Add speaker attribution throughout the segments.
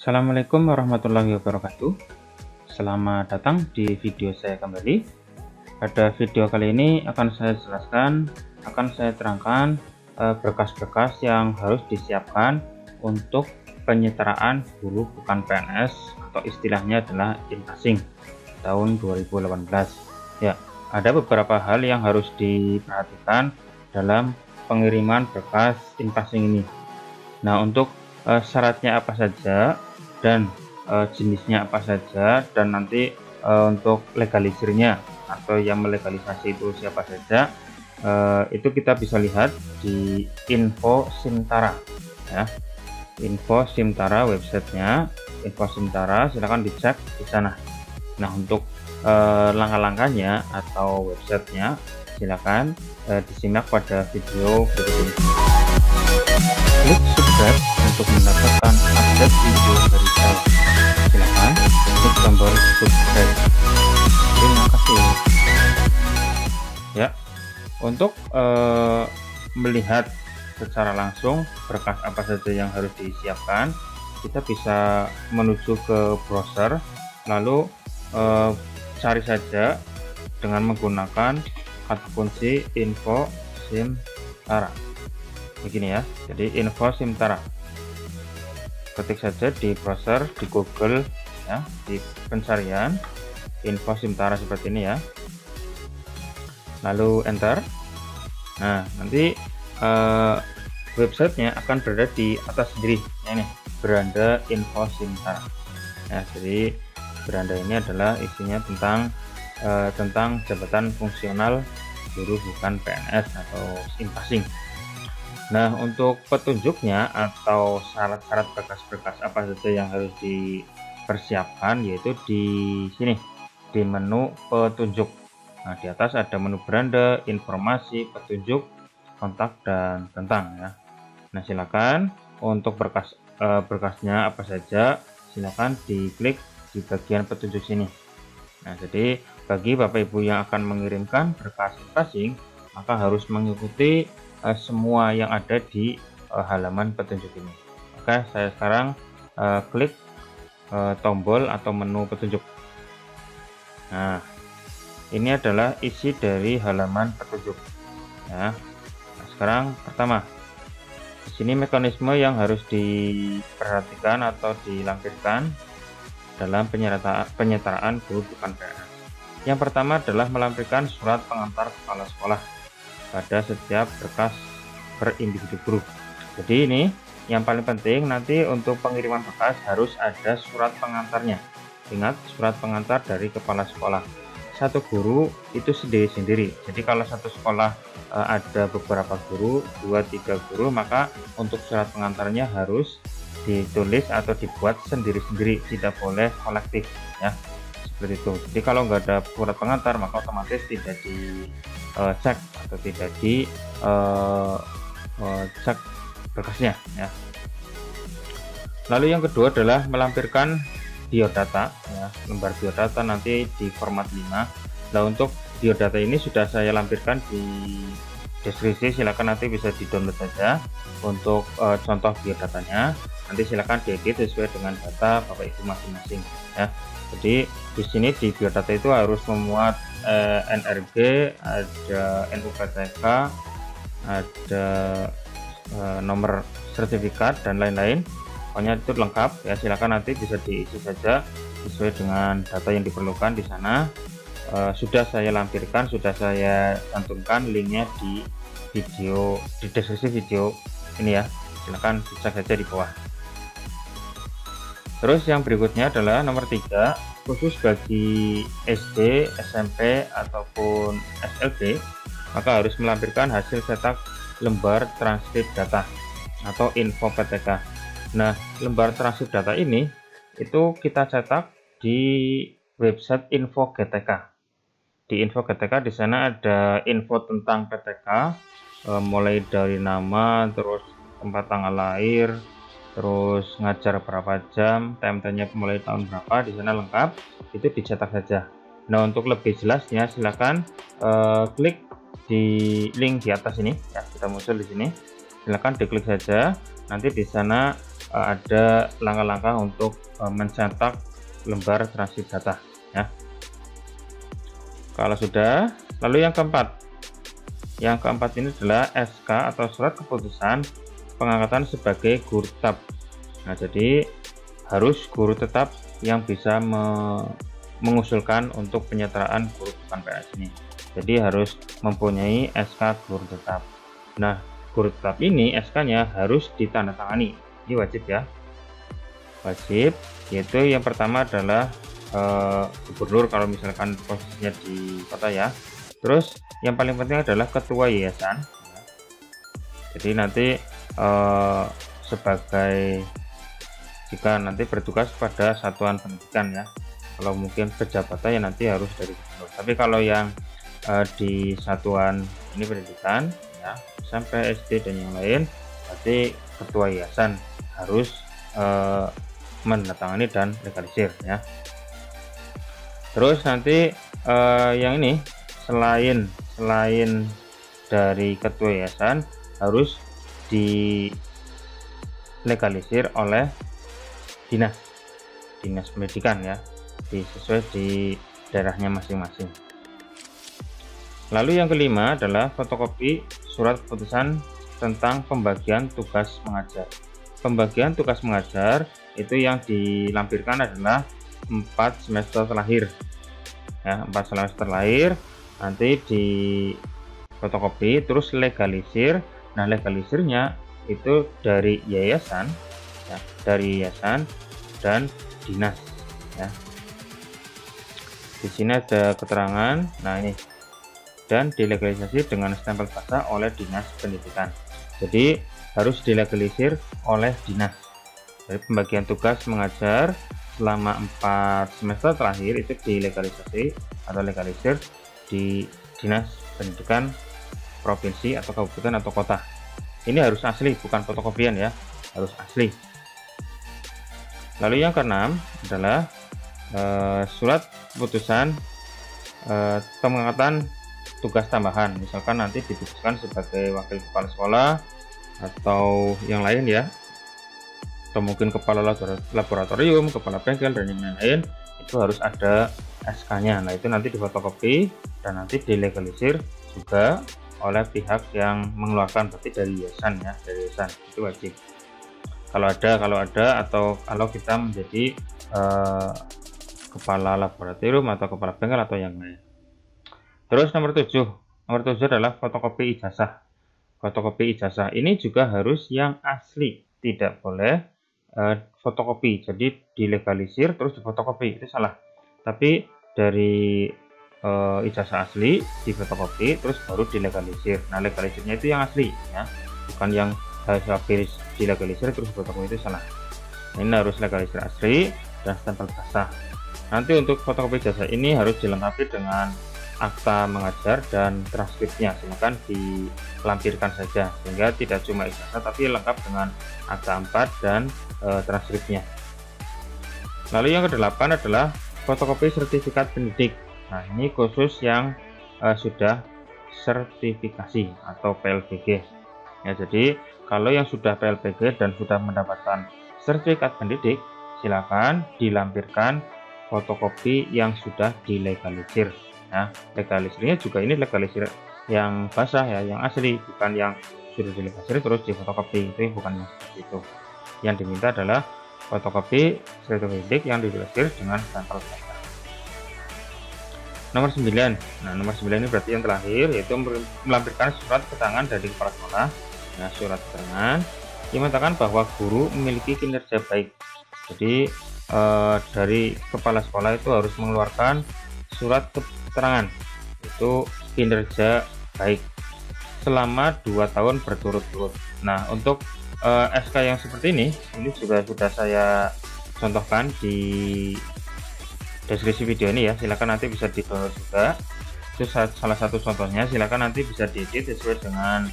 Speaker 1: Assalamualaikum warahmatullahi wabarakatuh. Selamat datang di video saya kembali. Pada video kali ini akan saya terangkan berkas-berkas yang harus disiapkan untuk penyederaan guru bukan PNS atau istilahnya adalah in-passing tahun 2018. Ya, ada beberapa hal yang harus diperhatikan dalam pengiriman berkas in-passing ini. Nah, untuk syaratnya apa saja dan jenisnya apa saja, dan nanti untuk legalisirnya atau yang melegalisasi itu siapa saja, itu kita bisa lihat di Info Simtara ya. Info Simtara, websitenya Info Simtara, silahkan dicek di sana. Nah, untuk langkah-langkahnya atau websitenya silahkan disimak pada video berikut ini. Klik subscribe untuk mendapatkan update video dari saya. Silahkan klik tombol subscribe. Terima kasih. Ya, untuk melihat secara langsung berkas apa saja yang harus disiapkan, kita bisa menuju ke browser, lalu cari saja dengan menggunakan kata kunci Info Simtara. Begini ya, jadi Info Simtara, ketik saja di browser, di Google ya, di pencarian Info Simtara seperti ini ya, lalu enter. Nah, nanti websitenya akan berada di atas sendiri ya, ini beranda Info Simtara ya. Jadi beranda ini adalah isinya tentang jabatan fungsional guru bukan PNS atau in-passing. Nah, untuk petunjuknya atau syarat-syarat berkas-berkas apa saja yang harus dipersiapkan, yaitu di sini di menu petunjuk. Nah, di atas ada menu beranda, informasi, petunjuk, kontak, dan tentang ya. Nah, silakan untuk berkasnya apa saja, silakan diklik di bagian petunjuk sini. Nah, jadi bagi Bapak Ibu yang akan mengirimkan berkas in-passing, maka harus mengikuti semua yang ada di halaman petunjuk ini. Oke, saya sekarang klik tombol atau menu petunjuk. Nah, ini adalah isi dari halaman petunjuk ya. Nah, sekarang pertama, di sini mekanisme yang harus diperhatikan atau dilampirkan dalam penyetaraan guru bukan PNS. Yang pertama adalah melampirkan surat pengantar kepala sekolah pada setiap berkas per individu guru. Jadi ini yang paling penting, nanti untuk pengiriman berkas harus ada surat pengantarnya. Ingat, surat pengantar dari kepala sekolah. Satu guru itu sendiri-sendiri. Jadi kalau satu sekolah ada beberapa guru, 2-3 guru, maka untuk surat pengantarnya harus ditulis atau dibuat sendiri-sendiri, tidak boleh kolektif ya. Seperti itu. Jadi kalau nggak ada surat pengantar, maka otomatis tidak dicek atau tidak dicek berkasnya ya. Lalu yang kedua adalah melampirkan biodata ya, lembar biodata nanti di format 5. Nah, untuk biodata ini sudah saya lampirkan di deskripsi, silakan nanti bisa di-download saja untuk contoh biodatanya. Nanti silakan diedit sesuai dengan data Bapak Ibu masing-masing ya. Jadi di sini di biodata itu harus memuat NRG, ada NUPTK, ada nomor sertifikat dan lain-lain. Pokoknya itu lengkap ya. Silakan nanti bisa diisi saja sesuai dengan data yang diperlukan di sana. Sudah saya lampirkan, sudah saya cantumkan linknya di video, di deskripsi video ini ya. Silakan dicek saja di bawah. Terus yang berikutnya adalah nomor 3, khusus bagi SD, SMP, ataupun SLB, maka harus melampirkan hasil cetak lembar transkrip data atau info PTK. Nah, lembar transkrip data ini itu kita cetak di website Info GTK. Di Info GTK di sana ada info tentang PTK, mulai dari nama, terus tempat tanggal lahir, terus ngajar berapa jam, time-nya mulai tahun berapa, di sana lengkap, itu dicetak saja. Nah, untuk lebih jelasnya silakan klik di link di atas ini ya, sudah muncul di sini. Silakan diklik saja, nanti di sana ada langkah-langkah untuk mencetak lembar transkrip data ya. Kalau sudah, lalu yang keempat ini adalah SK atau surat keputusan pengangkatan sebagai guru tetap. Nah, jadi harus guru tetap yang bisa mengusulkan untuk penyetaraan guru bukan PNS ini. Jadi harus mempunyai SK guru tetap. Nah, guru tetap ini SK-nya harus ditandatangani. Ini wajib ya. Wajib, yaitu yang pertama adalah gubernur kalau misalkan posisinya di kota ya. Terus yang paling penting adalah ketua yayasan. Jadi nanti sebagai jika nanti bertugas pada satuan pendidikan ya. Kalau mungkin pejabatnya ya nanti harus dari gubernur. Tapi kalau yang di satuan ini pendidikan ya, sampai SD dan yang lain, berarti ketua yayasan harus menandatangani dan legalisir ya. Terus nanti yang ini selain dari ketua yayasan harus dilegalisir oleh dinas pendidikan ya, sesuai di daerahnya masing-masing. Lalu yang kelima adalah fotokopi surat keputusan tentang pembagian tugas mengajar. Pembagian tugas mengajar itu yang dilampirkan adalah 4 semester terakhir ya, 4 semester terakhir nanti di fotokopi terus legalisir. Nah, legalisirnya itu dari yayasan ya, dari yayasan dan dinas ya. Di sini ada keterangan. Nah, ini dan dilegalisasi dengan stempel basah oleh dinas pendidikan. Jadi harus dilegalisir oleh dinas. Jadi pembagian tugas mengajar selama 4 semester terakhir itu dilegalisasi atau legalisir di dinas pendidikan provinsi atau kabupaten atau kota. Ini harus asli, bukan fotokopian ya, harus asli. Lalu yang keenam adalah surat keputusan pengangkatan tugas tambahan. Misalkan nanti diputuskan sebagai wakil kepala sekolah atau yang lain ya, atau mungkin kepala laboratorium, kepala bengkel dan yang lain, itu harus ada SK-nya. Nah, itu nanti difotokopi dan nanti dilegalisir juga oleh pihak yang mengeluarkan, berarti dari yayasan ya, dari yayasan itu wajib. Kalau ada atau kalau kita menjadi kepala laboratorium atau kepala bengkel atau yang lain. Terus nomor 7 adalah fotokopi ijazah. Fotokopi ijazah ini juga harus yang asli, tidak boleh fotokopi. Jadi dilegalisir terus difotokopi, itu salah. Tapi dari ijazah asli difotokopi terus baru dilegalisir. Nah, legalisirnya itu yang asli ya, bukan yang habis dilegalisir terus fotokopi, itu salah. Nah, ini harus legalisir asli dan stempel basah. Nanti untuk fotokopi ijazah ini harus dilengkapi dengan akta mengajar dan transkripnya. Silakan dilampirkan saja sehingga tidak cuma ijazah tapi lengkap dengan akta 4 dan transkripnya. Lalu yang ke-8 adalah fotokopi sertifikat pendidik. Nah, ini khusus yang sudah sertifikasi atau PLBG ya. Jadi kalau yang sudah PLBG dan sudah mendapatkan sertifikat pendidik, silakan dilampirkan fotokopi yang sudah dilegalisir. Nah, legalisirnya juga ini legalisir yang basah ya, yang asli, bukan yang sudah dilegalisir terus difotokopi, itu bukan yang seperti itu. Yang diminta adalah fotokopi sertifikat yang dilegalisir dengan stempel basah. Nomor 9. Nah, nomor 9 ini berarti yang terakhir, yaitu melampirkan surat keterangan dari kepala sekolah. Nah, surat keterangan yang mengatakan bahwa guru memiliki kinerja baik. Jadi dari kepala sekolah itu harus mengeluarkan surat keterangan itu kinerja baik selama 2 tahun berturut-turut. Nah, untuk SK yang seperti ini juga sudah saya contohkan di deskripsi video ini ya. Silakan nanti bisa di-download juga. Itu salah satu contohnya. Silakan nanti bisa diedit sesuai dengan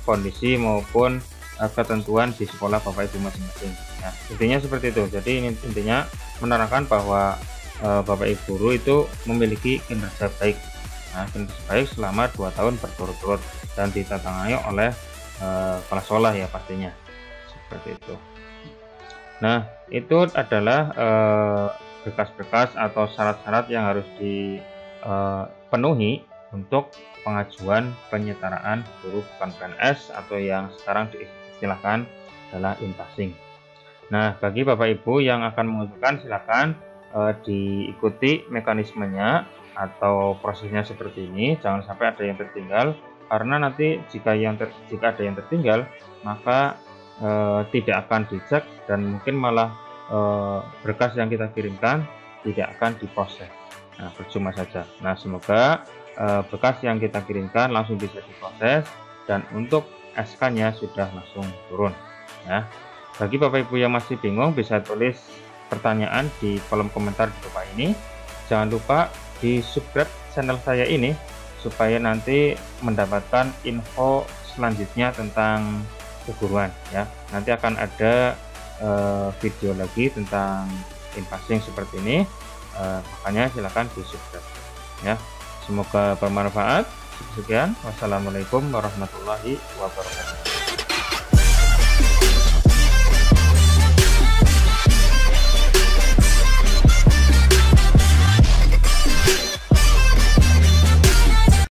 Speaker 1: kondisi maupun ketentuan di sekolah Bapak Ibu masing-masing. Nah, intinya seperti itu. Jadi ini intinya menerangkan bahwa Bapak Ibu guru itu memiliki kinerja baik. Nah, kinerja baik selama 2 tahun berturut-turut dan ditandatangani oleh kepala sekolah ya pastinya. Seperti itu. Nah, itu adalah berkas-berkas atau syarat-syarat yang harus dipenuhi untuk pengajuan penyetaraan guru bukan PNS atau yang sekarang diistilahkan adalah in-passing. Nah, bagi Bapak Ibu yang akan mengajukan, silakan diikuti mekanismenya atau prosesnya seperti ini, jangan sampai ada yang tertinggal, karena nanti jika ada yang tertinggal, maka tidak akan dicek dan mungkin malah berkas yang kita kirimkan tidak akan diproses. Nah, percuma saja. Nah, semoga berkas yang kita kirimkan langsung bisa diproses dan untuk SK-nya sudah langsung turun. Ya. Bagi Bapak Ibu yang masih bingung, bisa tulis pertanyaan di kolom komentar di bawah ini. Jangan lupa di subscribe channel saya ini supaya nanti mendapatkan info selanjutnya tentang keguruan ya. Nanti akan ada video lagi tentang in-passing seperti ini, makanya silahkan di subscribe ya. Semoga bermanfaat. Sekian, wassalamualaikum warahmatullahi wabarakatuh.